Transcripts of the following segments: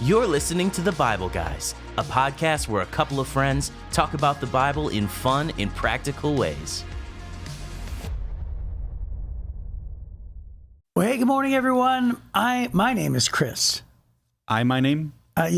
You're listening to The Bible Guys, a podcast where a couple of friends talk about the Bible in fun and practical ways. Well, hey, good morning, everyone. My name is Chris. My name? My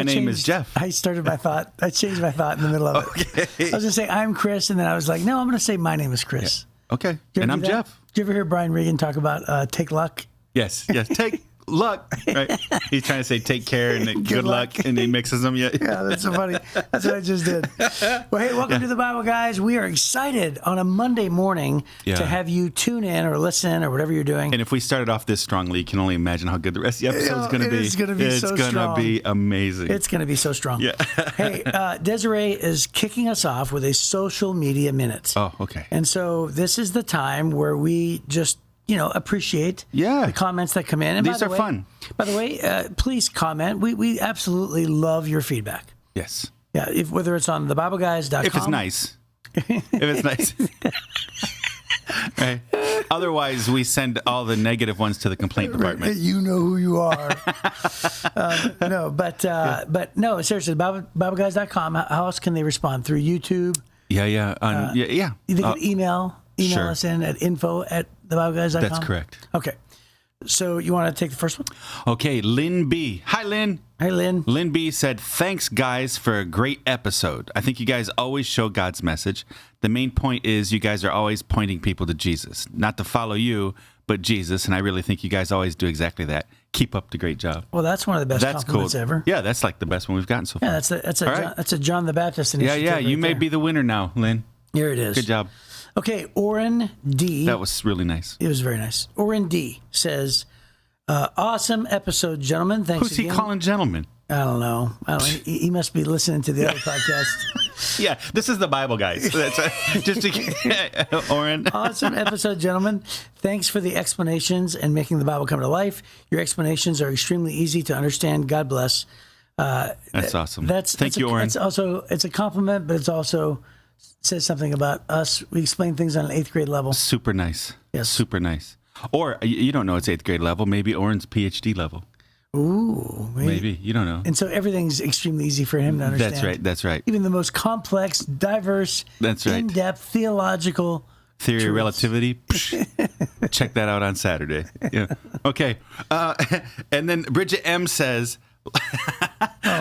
name is Jeff. I changed my thought in the middle of it. I was going to say, I'm Chris, and then I was like, no, I'm going to say my name is Chris. Yeah. Okay, and I'm Jeff. Did you ever hear Brian Regan talk about take luck? Yes, take luck. Right? He's trying to say take care and good luck, and he mixes them. Yeah, that's so funny. That's what I just did. Well, hey, welcome to the Bible Guys. We are excited on a Monday morning to have you tune in or listen or whatever you're doing. And if we started off this strongly, you can only imagine how good the rest of the episode is going to be. It's going to be so strong. It's going to be amazing. It's going to be so strong. Yeah. Hey, Desiree is kicking us off with a social media minute. Oh, okay. And so this is the time where we just appreciate the comments that come in. And these are fun. By the way, please comment. We absolutely love your feedback. Yes. Yeah, whether it's on thebibleguys.com. If it's nice. Right. Otherwise, we send all the negative ones to the complaint department. You know who you are. But no, seriously, bibleguys.com. How else can they respond? Through YouTube? Yeah. They can email us in at info@thebibleguys.com. That's correct. Okay. So you want to take the first one? Okay, Lynn B. Hi, Lynn. Hey, Lynn. Lynn B. said, thanks, guys, for a great episode. I think you guys always show God's message. The main point is you guys are always pointing people to Jesus. Not to follow you, but Jesus. And I really think you guys always do exactly that. Keep up the great job. Well, that's one of the best compliments ever. Yeah, that's like the best one we've gotten so far. Yeah, that's a John the Baptist initiative. Yeah, you may be the winner now, Lynn. Here it is. Good job. Okay, Oren D. That was really nice. It was very nice. Oren D. says, awesome episode, gentlemen. Thanks again. Who's he calling gentlemen? I don't know. He must be listening to the other podcast. Yeah, this is the Bible Guys. Oren. Awesome episode, gentlemen. Thanks for the explanations and making the Bible come to life. Your explanations are extremely easy to understand. God bless. That's awesome. Thank you, Oren. It's a compliment, but it's also says something about us. We explain things on an 8th grade level. Super nice. Yes. Super nice. Or you don't know it's 8th grade level. Maybe Oren's PhD level. Ooh. Maybe. You don't know. And so everything's extremely easy for him to understand. That's right. Even the most complex, diverse, in-depth, theological theory truths. of relativity. Check that out on Saturday. Yeah. Okay. And then Bridget M. says,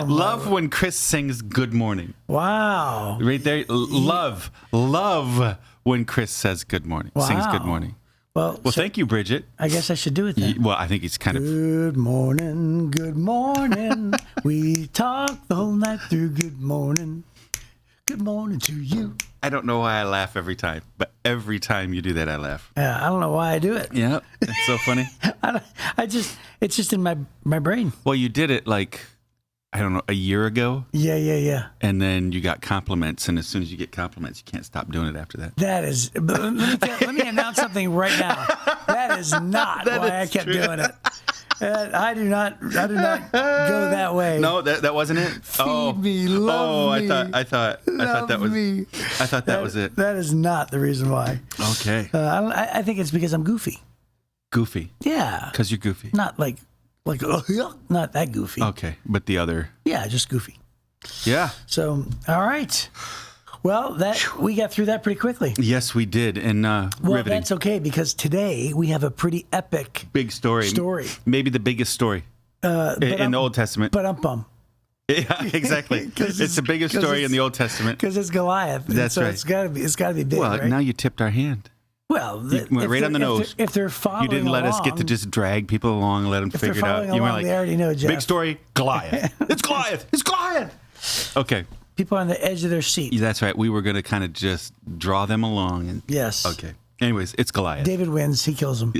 love when Chris sings good morning. Wow. Right there. Love when Chris says good morning. Wow. Sings good morning. Well, thank you, Bridget. I guess I should do it then. Well, I think it's kind of... Good morning, good morning. We talk the whole night through. Good morning. Good morning to you. I don't know why I laugh every time, but every time you do that, I laugh. Yeah, I don't know why I do it. Yeah, it's so funny. It's just in my brain. Well, you did it I don't know, a year ago. Yeah. And then you got compliments, and as soon as you get compliments, you can't stop doing it after that. That is, let me announce something right now. That is not why I kept doing it. I do not go that way. No, that wasn't it. Feed me, love me. I thought that was me. I thought that was it. That is not the reason why. Okay. I think it's because I'm goofy. Goofy. Yeah. Because you're goofy. Not like not that goofy. Okay, but the other. Yeah, just goofy. Yeah. So, all right. Well, we got through that pretty quickly. Yes, we did. And riveting. That's okay, because today we have a pretty epic big story. Maybe the biggest story in the Old Testament. But Yeah, exactly. It's the biggest story in the Old Testament. Because it's Goliath. That's right. It's got to be big. Well, right? Now you tipped our hand. Well, you went right on the nose. If they're following along. You didn't let us get to just drag people along and let them figure it out. You went they already know, Jeff. Big story, Goliath. It's Goliath. It's Goliath. Okay. People on the edge of their seat. That's right. We were going to kind of just draw them along. Yes. Okay. Anyways, it's Goliath. David wins. He kills him.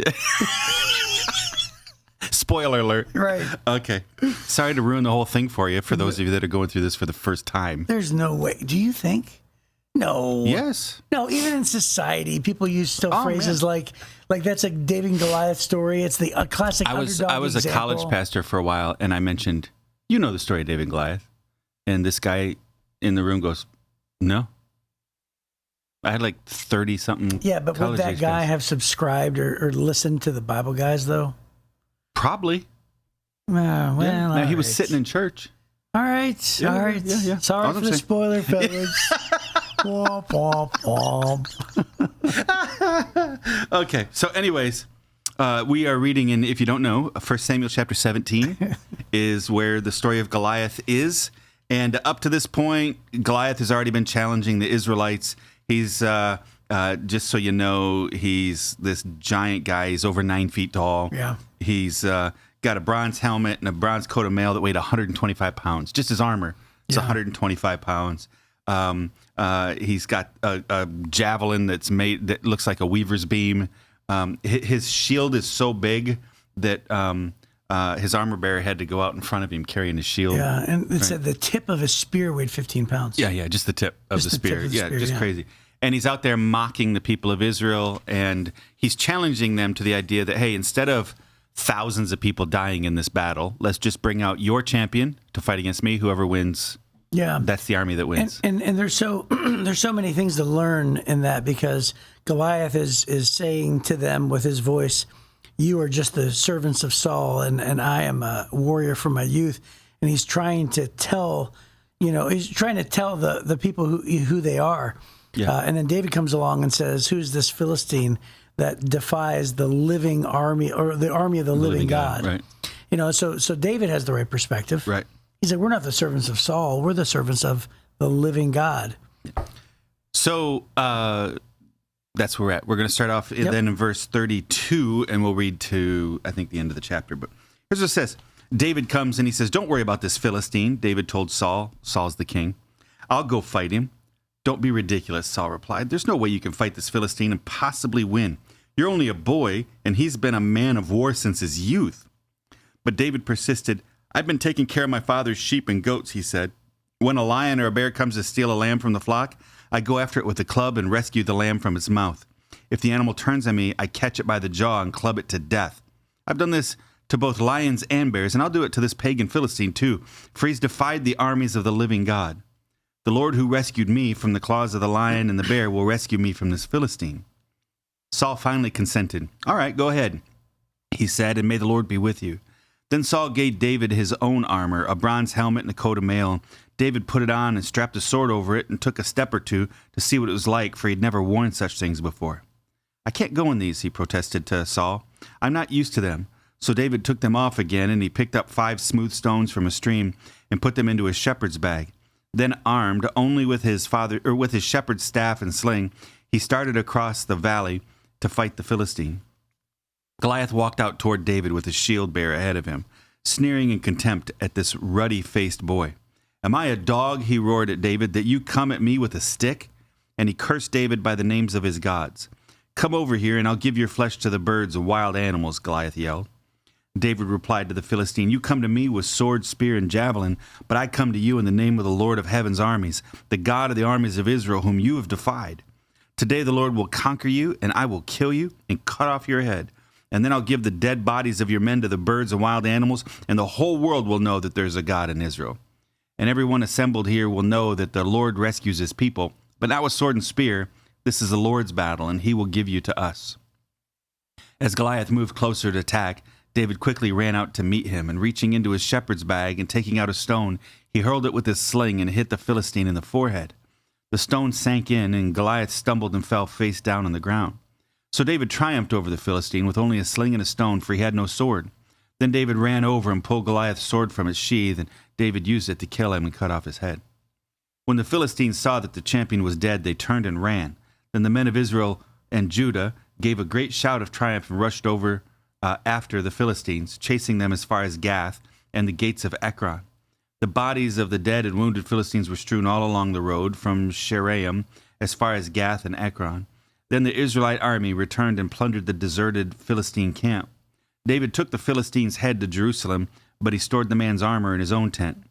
Spoiler alert. Right. Okay. Sorry to ruin the whole thing for you, for those of you that are going through this for the first time. There's no way. Do you think? No. Yes. No, even in society, people use phrases like that's a David and Goliath story. It's the classic underdog I was example. A college pastor for a while, and I mentioned, the story of David and Goliath. And this guy in the room goes, no. I had 30-something. Yeah, but would that guy have subscribed or listened to the Bible Guys, though? Probably. Well, Now, he was right. sitting in church. All right. Yeah, All right. yeah. Sorry All for I'm the saying. spoiler, fellas. Womp, womp, womp. Okay, so anyways, we are reading in, if you don't know, 1 Samuel chapter 17 is where the story of Goliath is. And up to this point, Goliath has already been challenging the Israelites. He's, just so you know, he's this giant guy. He's over 9 feet tall. Yeah. He's got a bronze helmet and a bronze coat of mail that weighed 125 pounds. Just his armor is 125 pounds. He's got a javelin that looks like a weaver's beam. His shield is so big that his armor bearer had to go out in front of him carrying his shield. Yeah, and it said the tip of his spear weighed 15 pounds. Yeah, just the tip of the spear. Spear, Crazy. And he's out there mocking the people of Israel, and he's challenging them to the idea that, hey, instead of thousands of people dying in this battle, let's just bring out your champion to fight against me. Whoever wins, that's the army that wins. And there's so there's so many things to learn in that, because Goliath is saying to them with his voice, "You are just the servants of Saul, and I am a warrior from my youth." And he's trying to tell, the people who they are. Yeah. And then David comes along and says, "Who's this Philistine that defies the living army, or the army of the living God?" Right. So David has the right perspective. Right. He's like, we're not the servants of Saul. We're the servants of the living God. So that's where we're at. We're going to start off then in verse 32, and we'll read to, I think, the end of the chapter. But here's what it says. David comes and he says, "Don't worry about this Philistine." David told Saul, Saul's the king, "I'll go fight him." "Don't be ridiculous," Saul replied. "There's no way you can fight this Philistine and possibly win. You're only a boy, and he's been a man of war since his youth." But David persisted. "I've been taking care of my father's sheep and goats," he said. "When a lion or a bear comes to steal a lamb from the flock, I go after it with a club and rescue the lamb from its mouth. If the animal turns on me, I catch it by the jaw and club it to death. I've done this to both lions and bears, and I'll do it to this pagan Philistine too, for he's defied the armies of the living God. The Lord who rescued me from the claws of the lion and the bear will rescue me from this Philistine." Saul finally consented. "All right, go ahead," he said, "and may the Lord be with you." Then Saul gave David his own armor, a bronze helmet and a coat of mail. David put it on and strapped a sword over it and took a step or two to see what it was like, for he'd never worn such things before. "I can't go in these," he protested to Saul. "I'm not used to them." So David took them off again, and he picked up 5 smooth stones from a stream and put them into his shepherd's bag. Then, armed only with his shepherd's staff and sling, he started across the valley to fight the Philistine. Goliath walked out toward David with his shield bearer ahead of him, sneering in contempt at this ruddy-faced boy. "Am I a dog," he roared at David, "that you come at me with a stick?" And he cursed David by the names of his gods. "Come over here, and I'll give your flesh to the birds and wild animals," Goliath yelled. David replied to the Philistine, "You come to me with sword, spear, and javelin, but I come to you in the name of the Lord of heaven's armies, the God of the armies of Israel, whom you have defied. Today the Lord will conquer you, and I will kill you and cut off your head. And then I'll give the dead bodies of your men to the birds and wild animals, and the whole world will know that there's a God in Israel. And everyone assembled here will know that the Lord rescues his people, but not with sword and spear. This is the Lord's battle, and he will give you to us." As Goliath moved closer to attack, David quickly ran out to meet him, and reaching into his shepherd's bag and taking out a stone, he hurled it with his sling and hit the Philistine in the forehead. The stone sank in, and Goliath stumbled and fell face down on the ground. So David triumphed over the Philistine with only a sling and a stone, for he had no sword. Then David ran over and pulled Goliath's sword from its sheath, and David used it to kill him and cut off his head. When the Philistines saw that the champion was dead, they turned and ran. Then the men of Israel and Judah gave a great shout of triumph and rushed over after the Philistines, chasing them as far as Gath and the gates of Ekron. The bodies of the dead and wounded Philistines were strewn all along the road from Sheraim as far as Gath and Ekron. Then the Israelite army returned and plundered the deserted Philistine camp. David took the Philistine's head to Jerusalem, but he stored the man's armor in his own tent.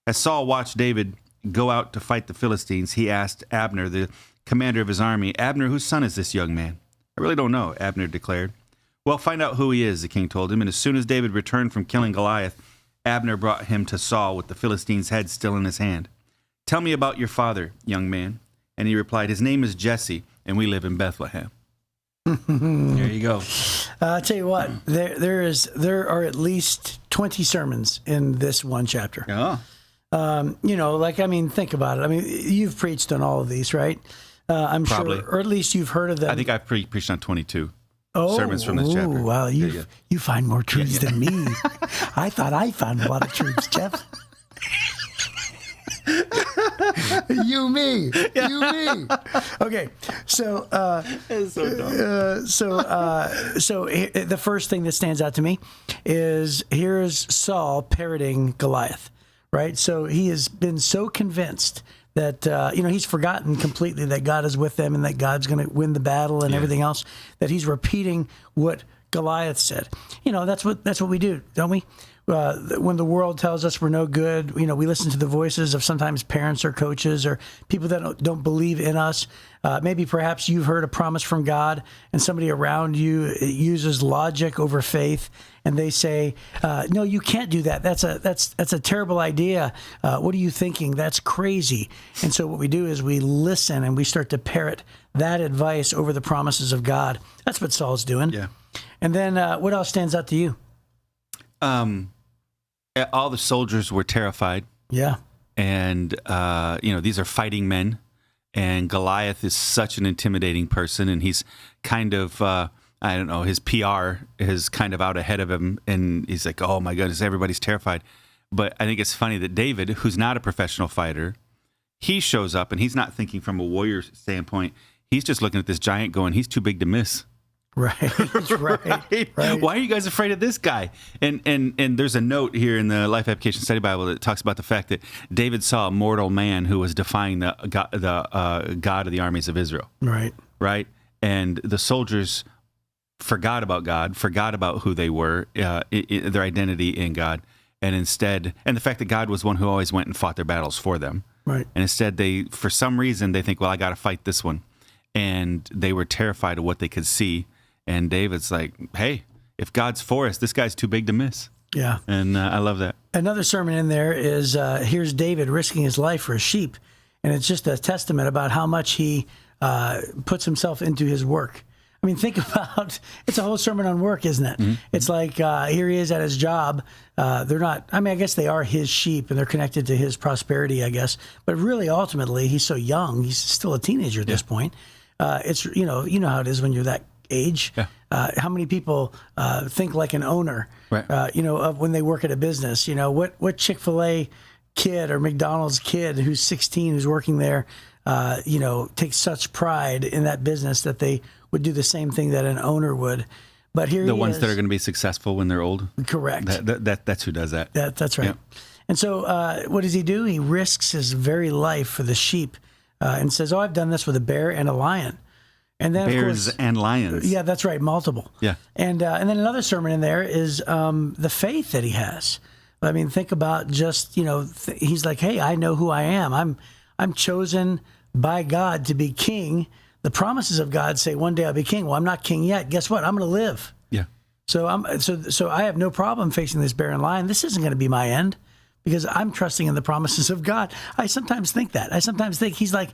As Saul watched David go out to fight the Philistines, he asked Abner, the commander of his army, "Abner, whose son is this young man?" "I really don't know," Abner declared. "Well, find out who he is," the king told him. And as soon as David returned from killing Goliath, Abner brought him to Saul with the Philistine's head still in his hand. "Tell me about your father, young man." And he replied, "His name is Jesse, and we live in Bethlehem." There you go. I'll tell you what, there are at least 20 sermons in this one chapter. Oh. Think about it. I mean, you've preached on all of these, right? I'm Probably. sure, or at least you've heard of them. I think I've preached on 22 sermons from this chapter. Wow, you find more truths than me. I thought I found a lot of truths, Jeff. You me. Okay, so It's so dumb. so the first thing that stands out to me is here's Saul parroting Goliath, right? So he has been so convinced that he's forgotten completely that God is with them and that God's going to win the battle and everything else, that he's repeating what Goliath said. That's what we do, don't we? When the world tells us we're no good, we listen to the voices of sometimes parents or coaches or people that don't believe in us. Maybe perhaps you've heard a promise from God and somebody around you uses logic over faith, and they say, "No, you can't do that. That's a terrible idea. What are you thinking? That's crazy." And so what we do is we listen and we start to parrot that advice over the promises of God. That's what Saul's doing. Yeah. And then what else stands out to you? All the soldiers were terrified. Yeah. And, these are fighting men. And Goliath is such an intimidating person. And he's kind of, his PR is kind of out ahead of him. And he's like, oh, my goodness, everybody's terrified. But I think it's funny that David, who's not a professional fighter, he shows up and he's not thinking from a warrior standpoint. He's just looking at this giant going, he's too big to miss. Right. Why are you guys afraid of this guy? And there's a note here in the Life Application Study Bible that talks about the fact that David saw a mortal man who was defying the God of the armies of Israel. Right. And the soldiers forgot about God, forgot about who they were, their identity in God, and the fact that God was one who always went and fought their battles for them. Right. And instead, for some reason, they think, well, I got to fight this one. And they were terrified of what they could see. And David's like, hey, if God's for us, this guy's too big to miss. Yeah. And I love that. Another sermon in there is here's David risking his life for a sheep. And it's just a testament about how much he puts himself into his work. I mean, think about, it's a whole sermon on work, isn't it? Mm-hmm. It's like here he is at his job. They're not, I guess they are his sheep and they're connected to his prosperity, I guess. But really, ultimately, he's so young. He's still a teenager at this point. It's, you know how it is when you're that age. Yeah. How many people think like an owner, right. Of when they work at a business? What Chick-fil-A kid or McDonald's kid who's 16, who's working there, takes such pride in that business that they would do the same thing that an owner would. But here the ones that are going to be successful when they're old. Correct. That's who does that. That's right. Yeah. And so what does he do? He risks his very life for the sheep and says, "Oh, I've done this with a bear and a lion." And then bears of course, and lions. Yeah, that's right, multiple. Yeah. And then another sermon in there is the faith that he has. I mean, think about just he's like, "Hey, I know who I am. I'm chosen by God to be king. The promises of God say one day I'll be king. Well, I'm not king yet. Guess what? I'm going to live. Yeah. So I have no problem facing this bear and lion. This isn't going to be my end because I'm trusting in the promises of God." I sometimes think that. I sometimes think he's like,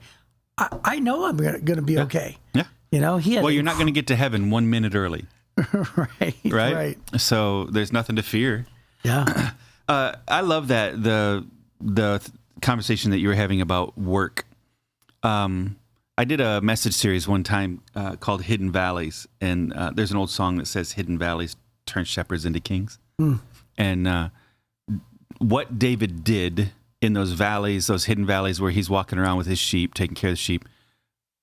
I know I'm going to be okay. Yeah. You're not going to get to heaven 1 minute early. Right. So there's nothing to fear. Yeah. I love that the conversation that you were having about work. I did a message series one time called Hidden Valleys, and there's an old song that says hidden valleys turn shepherds into kings. Mm. And what David did in those valleys, those hidden valleys where he's walking around with his sheep, taking care of the sheep,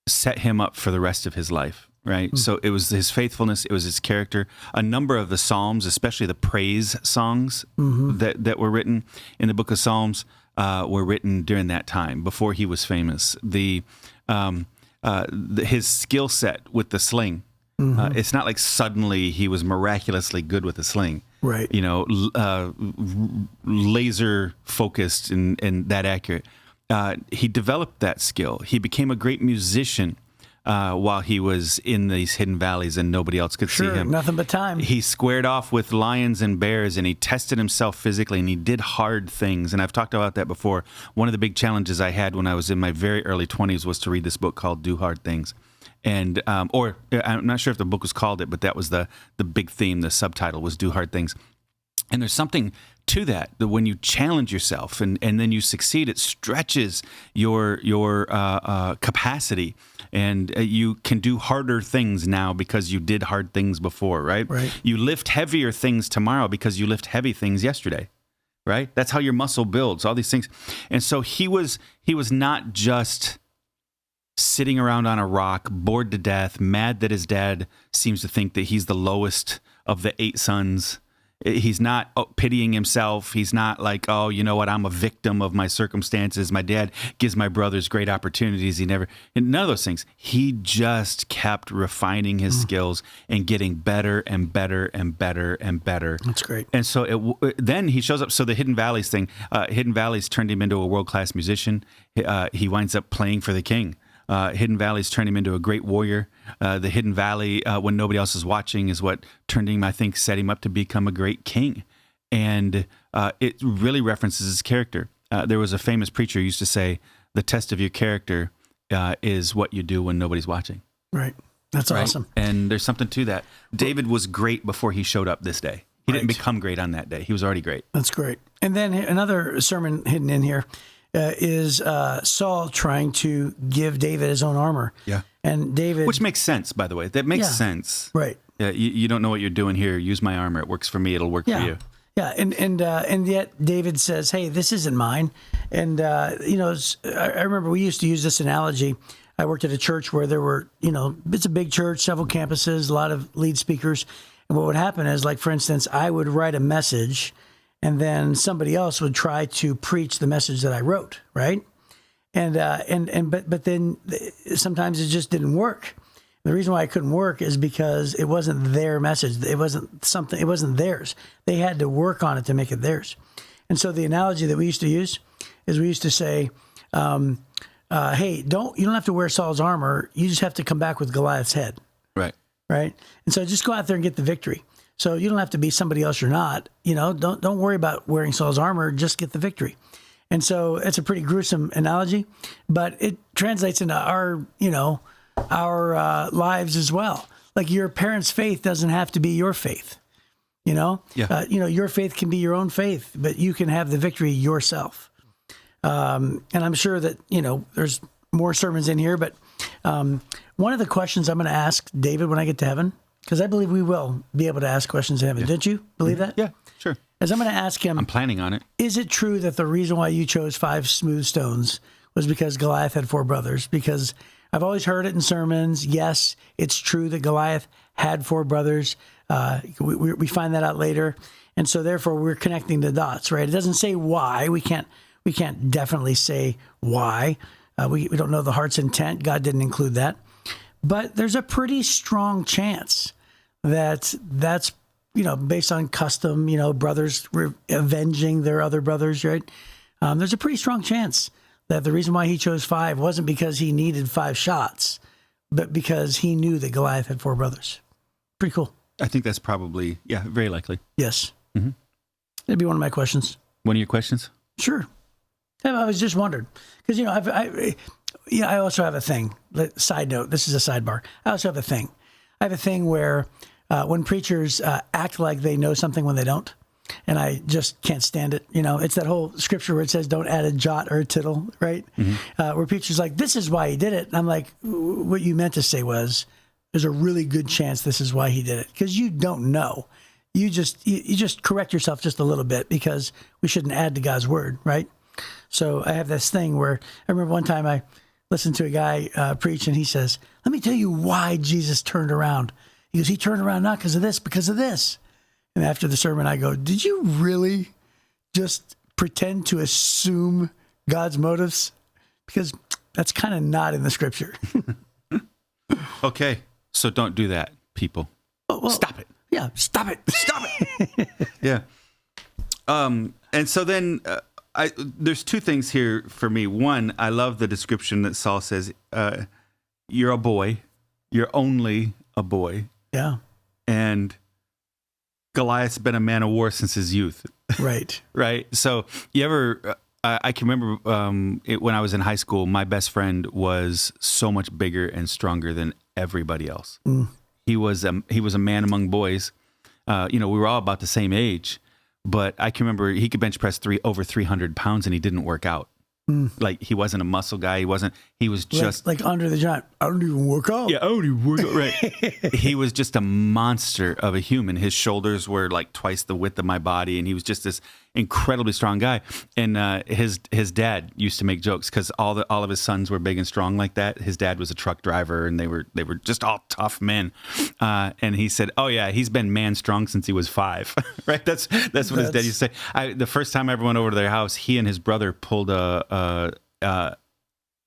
set him up for the rest of his life, right? Mm. So it was his faithfulness, it was his character. A number of the Psalms, especially the praise songs that were written in the book of Psalms, were written during that time, before he was famous. His skill set with the sling, it's not like suddenly he was miraculously good with the sling. Right. Laser focused and that accurate. He developed that skill. He became a great musician while he was in these hidden valleys and nobody else could see him. Nothing but time. He squared off with lions and bears and he tested himself physically and he did hard things. And I've talked about that before. One of the big challenges I had when I was in my very early 20s was to read this book called Do Hard Things. And or I'm not sure if the book was called it, but that was the big theme. The subtitle was "Do Hard Things." And there's something to that when you challenge yourself and then you succeed, it stretches your capacity, and you can do harder things now because you did hard things before, right? Right. You lift heavier things tomorrow because you lift heavy things yesterday, right? That's how your muscle builds, all these things. And so he was not just sitting around on a rock, bored to death, mad that his dad seems to think that he's the lowest of the 8 sons. He's not pitying himself. He's not like, oh, you know what? I'm a victim of my circumstances. My dad gives my brothers great opportunities. None of those things. He just kept refining his skills and getting better and better and better and better. That's great. And so then he shows up. So the Hidden Valleys thing, Hidden Valleys turned him into a world-class musician. He winds up playing for the king. Hidden Valleys turned him into a great warrior. The Hidden Valley, when nobody else is watching, is what turned him, I think, set him up to become a great king. And it really references his character. There was a famous preacher who used to say, the test of your character is what you do when nobody's watching. Right. That's right? awesome. And there's something to that. David was great before he showed up this day. He didn't become great on that day. He was already great. That's great. And then another sermon hidden in here is Saul trying to give David his own armor. Yeah. And David... Which makes sense, by the way. That makes sense. Right. You don't know what you're doing here. Use my armor. It works for me. It'll work for you. Yeah, and yet David says, "Hey, this isn't mine." And I remember we used to use this analogy. I worked at a church where there were, it's a big church, several campuses, a lot of lead speakers. And what would happen is, like, for instance, I would write a message, and then somebody else would try to preach the message that I wrote, right? But then sometimes it just didn't work. The reason why it couldn't work is because it wasn't their message. It wasn't theirs. They had to work on it to make it theirs. And so the analogy that we used to use is we used to say, hey, you don't have to wear Saul's armor. You just have to come back with Goliath's head. Right. Right. And so just go out there and get the victory. So you don't have to be somebody else you're not. Don't worry about wearing Saul's armor. Just get the victory. And so it's a pretty gruesome analogy, but it translates into our lives as well. Like, your parents' faith doesn't have to be your faith. Yeah. Your faith can be your own faith, but you can have the victory yourself. And I'm sure that, there's more sermons in here, but one of the questions I'm going to ask David when I get to heaven, because I believe we will be able to ask questions in heaven. Don't you believe that? Yeah, sure. As I'm going to ask him, I'm planning on it. Is it true that the reason why you chose 5 smooth stones was because Goliath had 4 brothers? Because I've always heard it in sermons. Yes, it's true that Goliath had 4 brothers. We find that out later. And so therefore we're connecting the dots, right? It doesn't say why. We can't definitely say why. We don't know the heart's intent. God didn't include that. But there's a pretty strong chance that's based on custom, brothers avenging their other brothers, right? There's a pretty strong chance that the reason why he chose 5 wasn't because he needed 5 shots, but because he knew that Goliath had 4 brothers. Pretty cool. I think that's probably, very likely. Yes. Mm-hmm. That'd be one of my questions. One of your questions? Sure. I was just wondered because, I also have a thing. Side note, this is a sidebar. I also have a thing. I have a thing where when preachers act like they know something when they don't, and I just can't stand it. It's that whole scripture where it says, don't add a jot or a tittle, right? Mm-hmm. Where preachers like, this is why he did it. And I'm like, what you meant to say was, there's a really good chance this is why he did it. Because you don't know. You just correct yourself just a little bit because we shouldn't add to God's word, right? So I have this thing where I remember one time I listened to a guy preach, and he says, let me tell you why Jesus turned around. He goes, he turned around not because of this, because of this. And after the sermon, I go, did you really just pretend to assume God's motives? Because that's kind of not in the scripture. Okay, so don't do that, people. Well, stop it. Yeah, stop it. Stop it. Yeah. And so then there's 2 things here for me. One, I love the description that Saul says, you're a boy. You're only a boy. Yeah. And Goliath's been a man of war since his youth. Right. Right. So you ever, I can remember when I was in high school, my best friend was so much bigger and stronger than everybody else. He was a man among boys. We were all about the same age, but I can remember he could bench press over 300 pounds and he didn't work out. Like he wasn't a muscle guy. He was just like Andre the Giant. I don't even work out. Yeah, I don't even work out. Right. He was just a monster of a human. His shoulders were like twice the width of my body, and he was just this incredibly strong guy. And his dad used to make jokes because all of his sons were big and strong like that. His dad was a truck driver, and they were just all tough men. And he said, "Oh yeah, he's been man strong since he was 5." Right? That's what his dad used to say. The first time I ever went over to their house, he and his brother pulled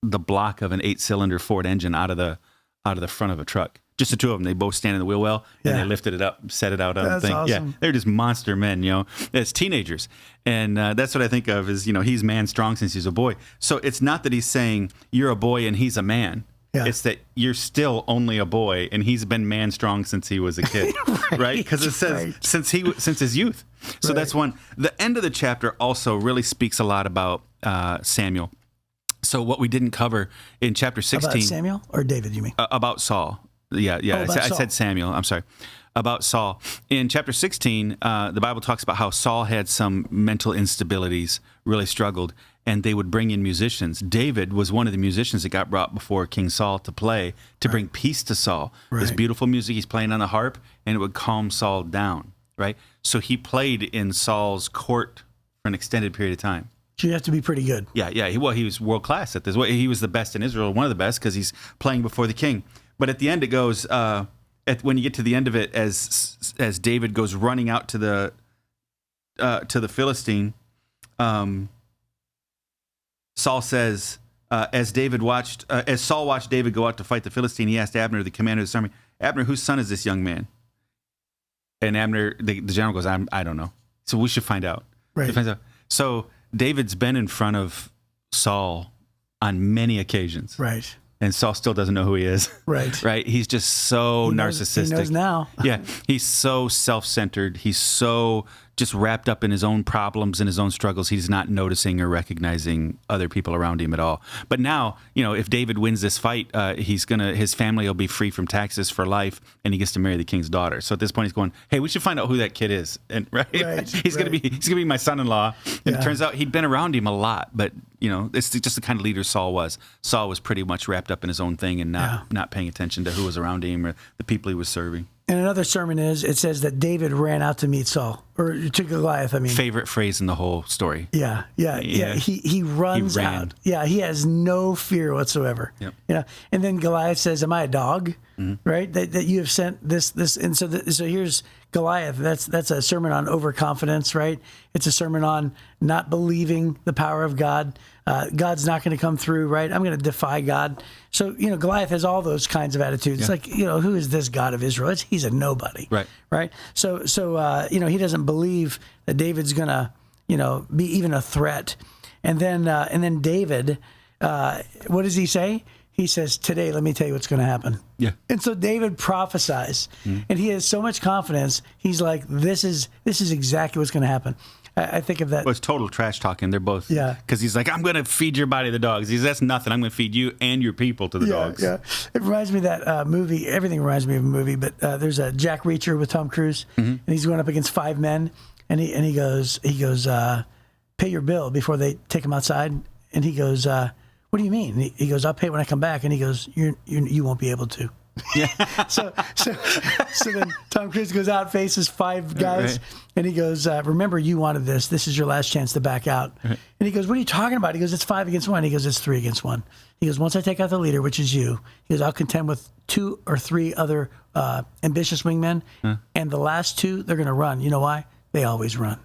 the block of an 8-cylinder Ford engine out of the front of a truck. Just the two of them. They both stand in the wheel well, and they lifted it up, set it out on the thing. Awesome. Yeah, they're just monster men, as teenagers. And that's what I think of is, he's man strong since he's a boy. So it's not that he's saying you're a boy and he's a man. Yeah. It's that you're still only a boy, and he's been man strong since he was a kid, right? Because it says since his youth. So that's one. The end of the chapter also really speaks a lot about Samuel. So what we didn't cover in chapter 16... About Samuel or David, you mean? About Saul. Yeah. I said Samuel. I'm sorry. About Saul. In chapter 16, the Bible talks about how Saul had some mental instabilities, really struggled, and they would bring in musicians. David was one of the musicians that got brought before King Saul to play to bring peace to Saul. This beautiful music he's playing on the harp, and it would calm Saul down, right? So he played in Saul's court for an extended period of time. So you have to be pretty good. Yeah. He was world class at this. He was the best in Israel, one of the best, because he's playing before the king. But at the end, it goes when you get to the end of it, as David goes running out to the Philistine, Saul says, as Saul watched David go out to fight the Philistine, he asked Abner, the commander of this army, "Abner, whose son is this young man?" And Abner, the general, goes, "I don't know." So we should find out. Right. He finds out. So David's been in front of Saul on many occasions. Right. And Saul still doesn't know who he is. Right. Right. He's just so narcissistic. He knows now. Yeah. He's so self-centered. He's so just wrapped up in his own problems and his own struggles. He's not noticing or recognizing other people around him at all. But now, if David wins this fight, his family will be free from taxes for life, and he gets to marry the king's daughter. So at this point, he's going, "Hey, we should find out who that kid is." And he's gonna be my son-in-law. And it turns out he'd been around him a lot, but it's just the kind of leader Saul was. Saul was pretty much wrapped up in his own thing and not paying attention to who was around him or the people he was serving. And another sermon it says that David ran out to meet Saul, or to Goliath, I mean. Favorite phrase in the whole story. Yeah. He runs out. Yeah, he has no fear whatsoever. Yep. And then Goliath says, "Am I a dog?" Mm-hmm. Right? That you have sent this. And so here's Goliath. That's a sermon on overconfidence, right? It's a sermon on not believing the power of God. God's not going to come through, right? I'm going to defy God. So, Goliath has all those kinds of attitudes. It's like, who is this God of Israel? He's a nobody, right? So he doesn't believe that David's going to, be even a threat. And then David, what does he say? He says, "Today, let me tell you what's going to happen." Yeah. And so David prophesies, and he has so much confidence. He's like, "This is exactly what's going to happen." I think of that. Well, it's total trash talking. They're both. Yeah. Because he's like, "I'm going to feed your body to the dogs." He says, "That's nothing. I'm going to feed you and your people to the dogs." Yeah. It reminds me of that movie. Everything reminds me of a movie, but there's a Jack Reacher with Tom Cruise, and he's going up against 5 men, and he goes, "Pay your bill before they take him outside." And he goes, "What do you mean?" And he goes, "I'll pay when I come back." And he goes, "You won't be able to." Yeah. so then Tom Cruise goes out, faces 5 guys, and he goes, "Remember, you wanted this. This is your last chance to back out." And he goes, "What are you talking about?" He goes, "It's 5 against 1." He goes, "It's 3 against 1." He goes, "Once I take out the leader, which is you," he goes, "I'll contend with 2 or 3 other ambitious wingmen, and the last 2, they're going to run. You know why? They always run."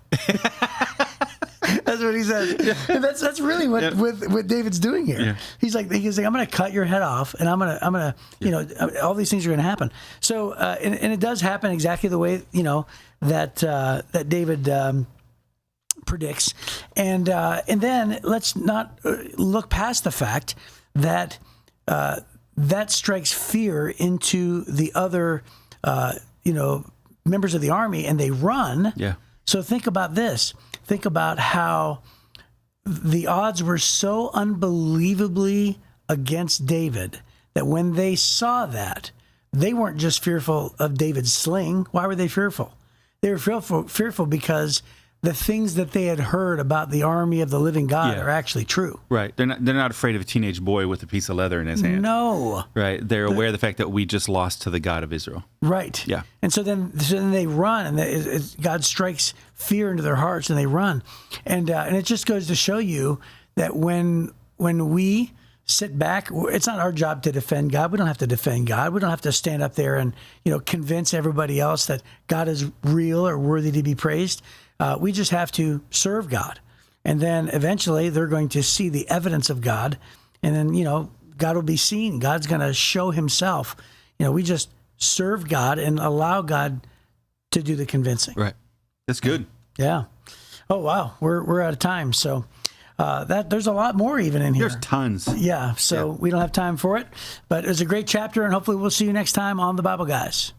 That's what he says. Yeah. And that's really what David's doing here. Yeah. He's like, I'm going to cut your head off, and I'm going to, all these things are going to happen. So, and it does happen exactly the way, that David predicts. And then let's not look past the fact that that strikes fear into the other, members of the army, and they run. Yeah. So think about this. Think about how the odds were so unbelievably against David that when they saw that, they weren't just fearful of David's sling. Why were they fearful? They were fearful because the things that they had heard about the army of the living God are actually true. Right. They're not afraid of a teenage boy with a piece of leather in his hand. No. Right. They're aware of the fact that we just lost to the God of Israel. Right. Yeah. And so then they run, and God strikes fear into their hearts, and they run. And it just goes to show you that when we sit back, it's not our job to defend God. We don't have to defend God. We don't have to stand up there and convince everybody else that God is real or worthy to be praised. We just have to serve God. And then eventually they're going to see the evidence of God. And then, God will be seen. God's going to show himself. We just serve God and allow God to do the convincing. Right. That's good. Yeah. Oh, wow. We're out of time. So there's a lot more even in here. There's tons. Yeah. So we don't have time for it. But it's a great chapter, and hopefully we'll see you next time on The Bible Guys.